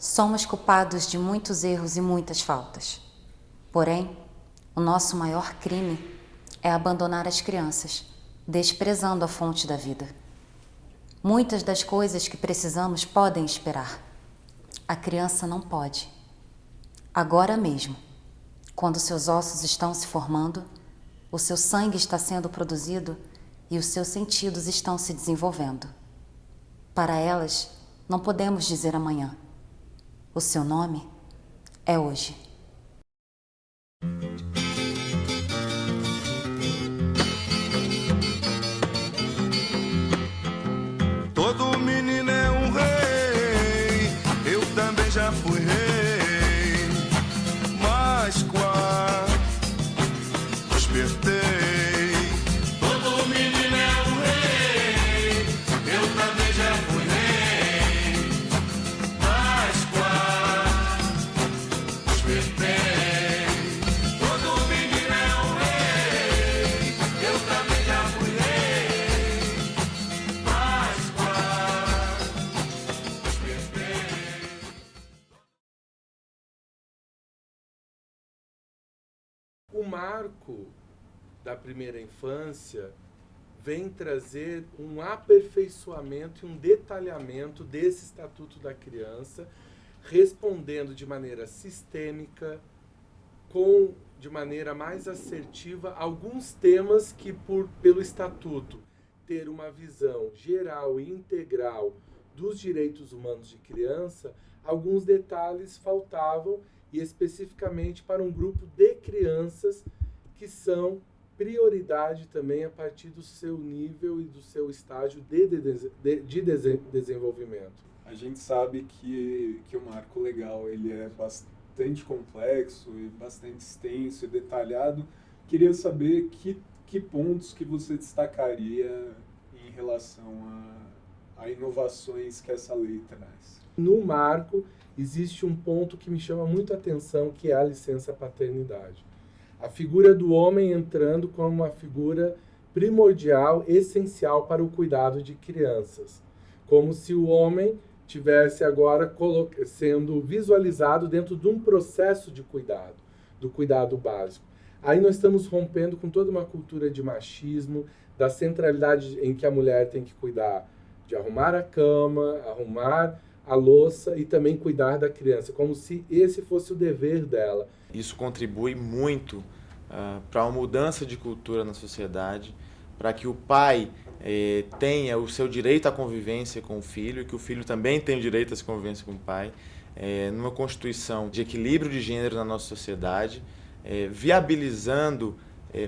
Somos culpados de muitos erros e muitas faltas. Porém, o nosso maior crime é abandonar as crianças, desprezando a fonte da vida. Muitas das coisas que precisamos podem esperar. A criança não pode. Agora mesmo, quando seus ossos estão se formando, o seu sangue está sendo produzido e os seus sentidos estão se desenvolvendo. Para elas, não podemos dizer amanhã. O seu nome é hoje. Todo menino é um rei, eu também já fui rei, mas quase despertei. Todo menino é um rei, eu também já fui rei, mas quase despertei. Todo menino é um rei, eu também já fui rei, mas quase despertei. O marco da primeira infância vem trazer um aperfeiçoamento e um detalhamento desse Estatuto da Criança, respondendo de maneira sistêmica, de maneira mais assertiva, alguns temas que, pelo Estatuto, ter uma visão geral e integral dos direitos humanos de criança, alguns detalhes faltavam, e especificamente para um grupo de crianças que são prioridade também a partir do seu nível e do seu estágio de desenvolvimento. A gente sabe que o marco legal ele é bastante complexo e bastante extenso e detalhado. Queria saber que pontos que você destacaria em relação a inovações que essa lei traz. No marco, existe um ponto que me chama muito a atenção, que é a licença paternidade. A figura do homem entrando como uma figura primordial, essencial para o cuidado de crianças. Como se o homem tivesse agora sendo visualizado dentro de um processo de cuidado, do cuidado básico. Aí nós estamos rompendo com toda uma cultura de machismo, da centralidade em que a mulher tem que cuidar de arrumar a cama, arrumar a louça e também cuidar da criança, como se esse fosse o dever dela. Isso contribui muito para uma mudança de cultura na sociedade, para que o pai tenha o seu direito à convivência com o filho e que o filho também tenha o direito à convivência com o pai, numa constituição de equilíbrio de gênero na nossa sociedade, viabilizando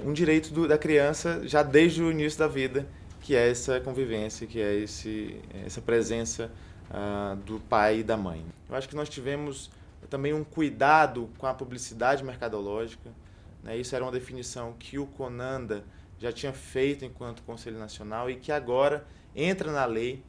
um direito da criança já desde o início da vida, que é essa convivência, que é essa presença do pai e da mãe. Eu acho que nós tivemos também um cuidado com a publicidade mercadológica, né? Isso era uma definição que o CONANDA já tinha feito enquanto Conselho Nacional e que agora entra na lei,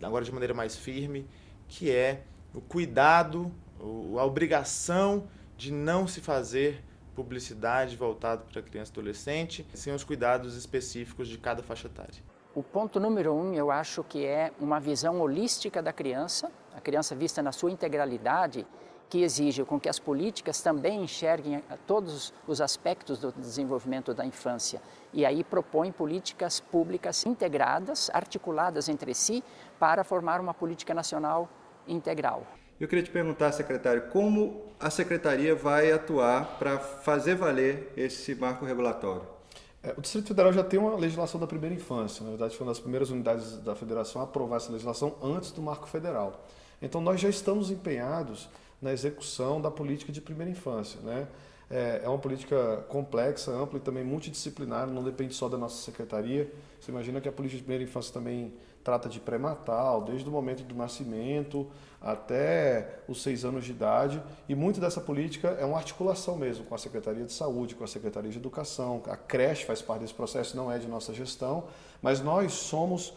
agora de maneira mais firme, que é o cuidado, a obrigação de não se fazer publicidade voltada para criança e adolescente, sem os cuidados específicos de cada faixa etária. O ponto número 1, eu acho que é uma visão holística da criança, a criança vista na sua integralidade, que exige com que as políticas também enxerguem todos os aspectos do desenvolvimento da infância. E aí propõe políticas públicas integradas, articuladas entre si, para formar uma política nacional integral. Eu queria te perguntar, secretário, como a secretaria vai atuar para fazer valer esse marco regulatório? O Distrito Federal já tem uma legislação da primeira infância. Na verdade, foi uma das primeiras unidades da federação a aprovar essa legislação antes do marco federal. Então, nós já estamos empenhados na execução da política de primeira infância, né? É uma política complexa, ampla e também multidisciplinar, não depende só da nossa secretaria. Você imagina que a política de primeira infância também trata de pré-natal, desde o momento do nascimento até os 6 anos de idade. E muito dessa política é uma articulação mesmo com a Secretaria de Saúde, com a Secretaria de Educação. A creche faz parte desse processo, não é de nossa gestão, mas nós somos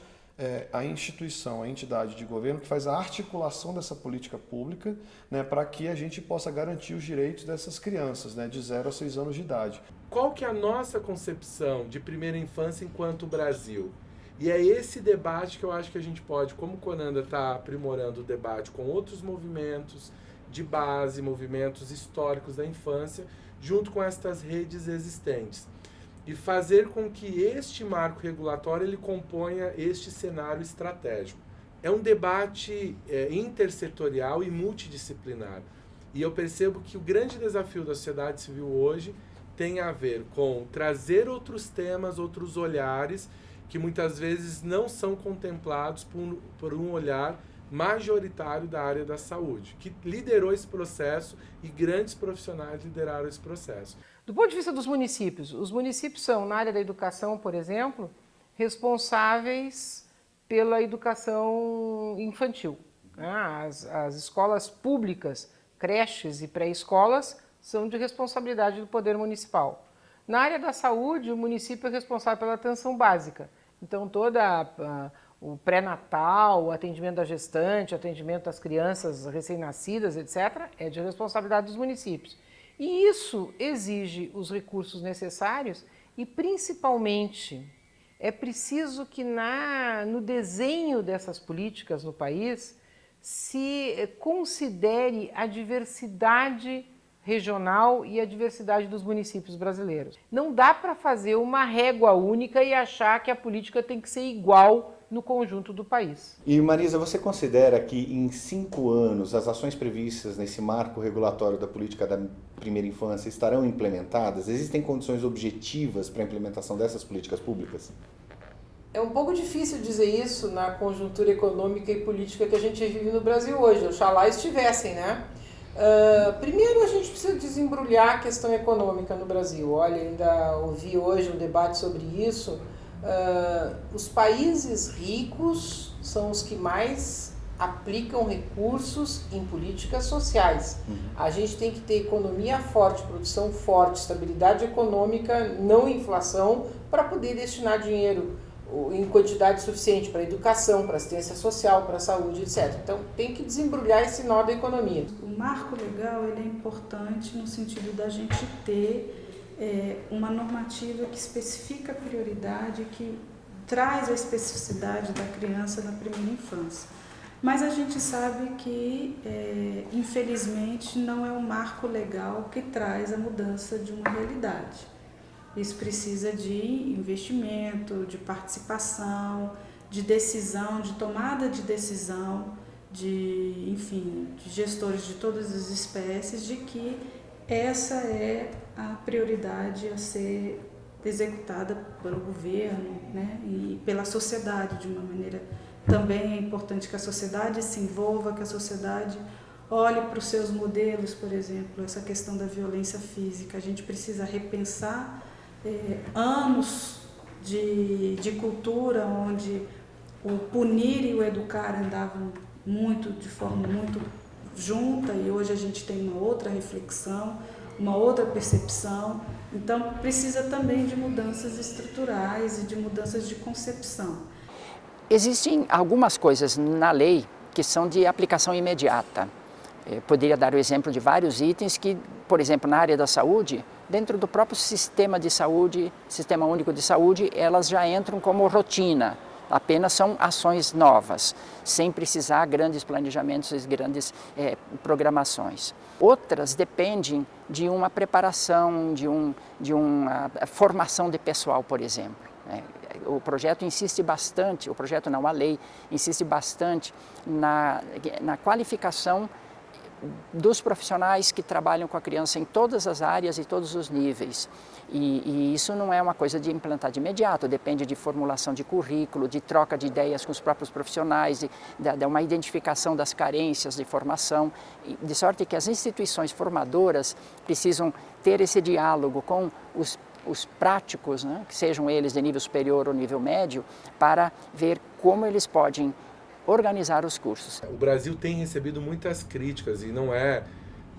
a instituição, a entidade de governo que faz a articulação dessa política pública, né, para que a gente possa garantir os direitos dessas crianças, né, de 0 a 6 anos de idade. Qual que é a nossa concepção de primeira infância enquanto Brasil? E é esse debate que eu acho que a gente pode, como o Conanda está aprimorando o debate com outros movimentos de base, movimentos históricos da infância, junto com estas redes existentes. E fazer com que este marco regulatório ele componha este cenário estratégico. É um debate intersetorial e multidisciplinar. E eu percebo que o grande desafio da sociedade civil hoje tem a ver com trazer outros temas, outros olhares, que muitas vezes não são contemplados por um olhar majoritário da área da saúde, que liderou esse processo e grandes profissionais lideraram esse processo. Do ponto de vista dos municípios, os municípios são, na área da educação, por exemplo, responsáveis pela educação infantil. As escolas públicas, creches e pré-escolas são de responsabilidade do poder municipal. Na área da saúde, o município é responsável pela atenção básica. Então, o pré-natal, o atendimento da gestante, o atendimento das crianças recém-nascidas, etc., é de responsabilidade dos municípios. E isso exige os recursos necessários e, principalmente, é preciso que no desenho dessas políticas no país se considere a diversidade regional e a diversidade dos municípios brasileiros. Não dá para fazer uma régua única e achar que a política tem que ser igual no conjunto do país. E Marisa, você considera que em 5 anos as ações previstas nesse marco regulatório da política da primeira infância estarão implementadas? Existem condições objetivas para a implementação dessas políticas públicas? É um pouco difícil dizer isso na conjuntura econômica e política que a gente vive no Brasil hoje. Oxalá estivessem, né? Primeiro, a gente precisa desembrulhar a questão econômica no Brasil. Olha, ainda ouvi hoje um debate sobre isso. Os países ricos são os que mais aplicam recursos em políticas sociais. A gente tem que ter economia forte, produção forte, estabilidade econômica, não inflação, para poder destinar dinheiro em quantidade suficiente para a educação, para a assistência social, para a saúde, etc. Então, tem que desembrulhar esse nó da economia. O marco legal ele é importante no sentido da gente ter uma normativa que especifica a prioridade, que traz a especificidade da criança na primeira infância. Mas a gente sabe que, infelizmente, não é um marco legal que traz a mudança de uma realidade. Isso precisa de investimento, de participação, de decisão, de tomada de decisão, de gestores de todas as espécies, de que essa é a prioridade a ser executada pelo governo, né, e pela sociedade de uma maneira. Também é importante que a sociedade se envolva, que a sociedade olhe para os seus modelos, por exemplo, essa questão da violência física. A gente precisa repensar anos de cultura onde o punir e o educar andavam de forma muito junta, e hoje a gente tem uma outra reflexão, uma outra percepção. Então, precisa também de mudanças estruturais e de mudanças de concepção. Existem algumas coisas na lei que são de aplicação imediata. Eu poderia dar o exemplo de vários itens que, por exemplo, na área da saúde, dentro do próprio sistema de saúde, Sistema Único de Saúde, elas já entram como rotina, apenas são ações novas, sem precisar grandes planejamentos e grandes programações. Outras dependem de uma preparação, de uma formação de pessoal, por exemplo. O projeto insiste bastante, a lei insiste bastante na qualificação dos profissionais que trabalham com a criança em todas as áreas e todos os níveis. E isso não é uma coisa de implantar de imediato, depende de formulação de currículo, de troca de ideias com os próprios profissionais, de uma identificação das carências de formação, de sorte que as instituições formadoras precisam ter esse diálogo com os práticos, né, que sejam eles de nível superior ou nível médio, para ver como eles podem organizar os cursos. O Brasil tem recebido muitas críticas, e não é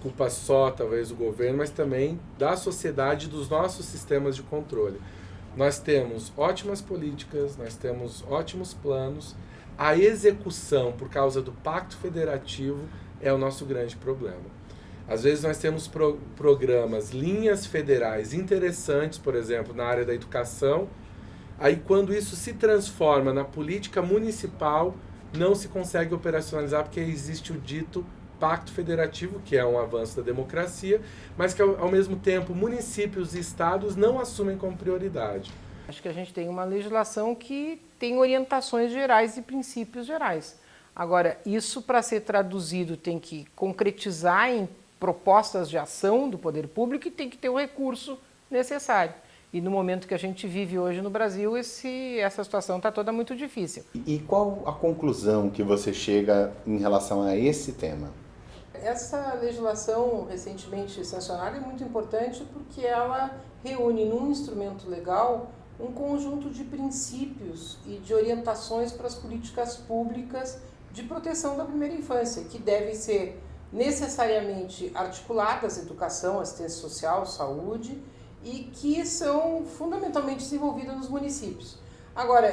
culpa só, talvez, do governo, mas também da sociedade e dos nossos sistemas de controle. Nós temos ótimas políticas, nós temos ótimos planos, a execução, por causa do Pacto Federativo, é o nosso grande problema. Às vezes nós temos programas, linhas federais interessantes, por exemplo, na área da educação, Aí, quando isso se transforma na política municipal, não se consegue operacionalizar porque existe o dito pacto federativo, que é um avanço da democracia, mas que, ao mesmo tempo, municípios e estados não assumem como prioridade. Acho que a gente tem uma legislação que tem orientações gerais e princípios gerais. Agora, isso para ser traduzido tem que concretizar em propostas de ação do poder público e tem que ter o recurso necessário. E no momento que a gente vive hoje no Brasil, essa situação está toda muito difícil. E qual a conclusão que você chega em relação a esse tema? Essa legislação recentemente sancionada é muito importante porque ela reúne num instrumento legal um conjunto de princípios e de orientações para as políticas públicas de proteção da primeira infância, que devem ser necessariamente articuladas, educação, assistência social, saúde, e que são fundamentalmente desenvolvidas nos municípios. Agora,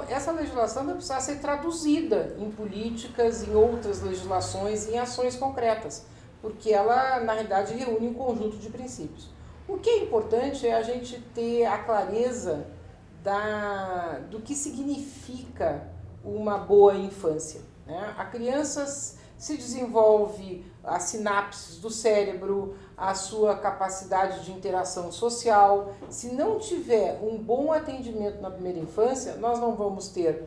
essa legislação vai precisar ser traduzida em políticas, em outras legislações, em ações concretas, porque ela, na realidade, reúne um conjunto de princípios. O que é importante é a gente ter a clareza do que significa uma boa infância, né? A criança se desenvolve as sinapses do cérebro, a sua capacidade de interação social. Se não tiver um bom atendimento na primeira infância, nós não vamos ter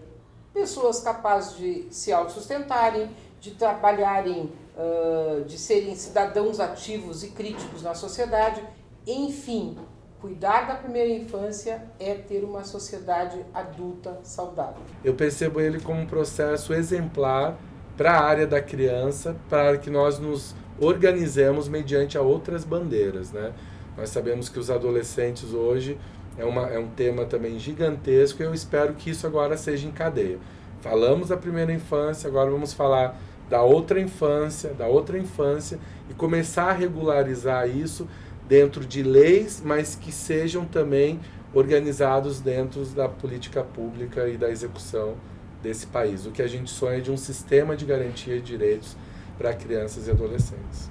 pessoas capazes de se autossustentarem, de trabalharem, de serem cidadãos ativos e críticos na sociedade. Enfim, cuidar da primeira infância é ter uma sociedade adulta saudável. Eu percebo ele como um processo exemplar para a área da criança, para que nós nos organizemos mediante a outras bandeiras, né? Nós sabemos que os adolescentes hoje é um tema também gigantesco e eu espero que isso agora seja em cadeia. Falamos da primeira infância, agora vamos falar da outra infância e começar a regularizar isso dentro de leis, mas que sejam também organizados dentro da política pública e da execução desse país. O que a gente sonha é de um sistema de garantia de direitos para crianças e adolescentes.